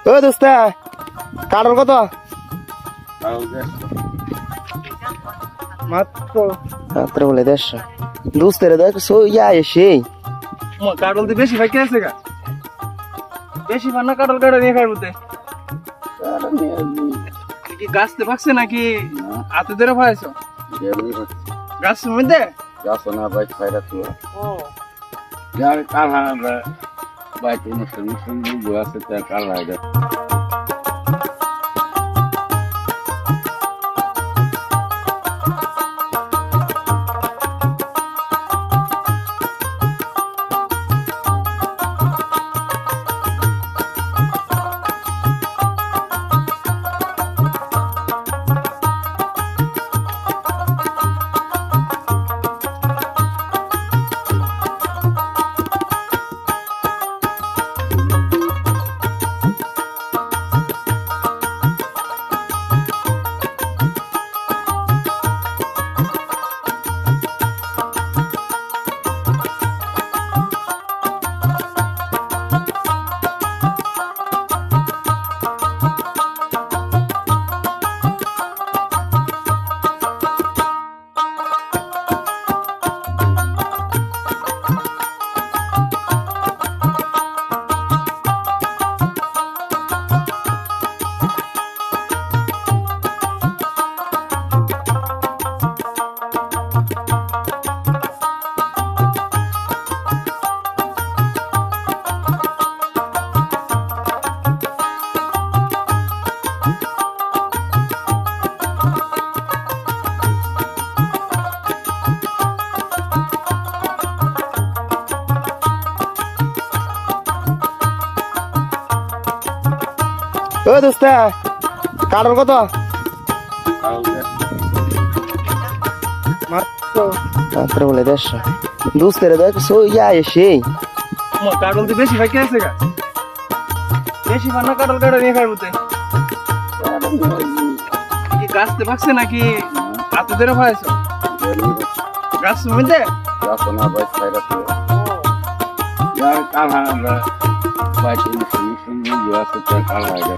ও দোস্ত কাটল কত? মাত্র বলে 150 দোস্তের দেখ ইয়া এসে কাটল তো বেশি ভাই কে আছে গা বেশি ভান্না কাটল কাটা নিয়ে খাই বলতে কি গাছতে ভাগছে নাকি হাতে ধরে ভাইছো গাছের মধ্যে গাছ না বাইক ফাইরা তো ও যার কালা বাইক মুসলিম বুঝে আছে তার কালা এটা ও দোস্ত কাটল কত? মাত্র বলে 150 দোস্তের দেখ ইয়া এসে কাটল তো বেশি ভাই কে আছে গা বেশি ভান্না কাটল কাটা নিয়ে খাই বলতে কি গাছতে ভাগছে নাকি হাতে ধরে ভাইছো গাছের মধ্যে গাছ না বাইক ফাইরা তো যার কালা বাইক মুসলিম বুঝে আছে তার কালা এটা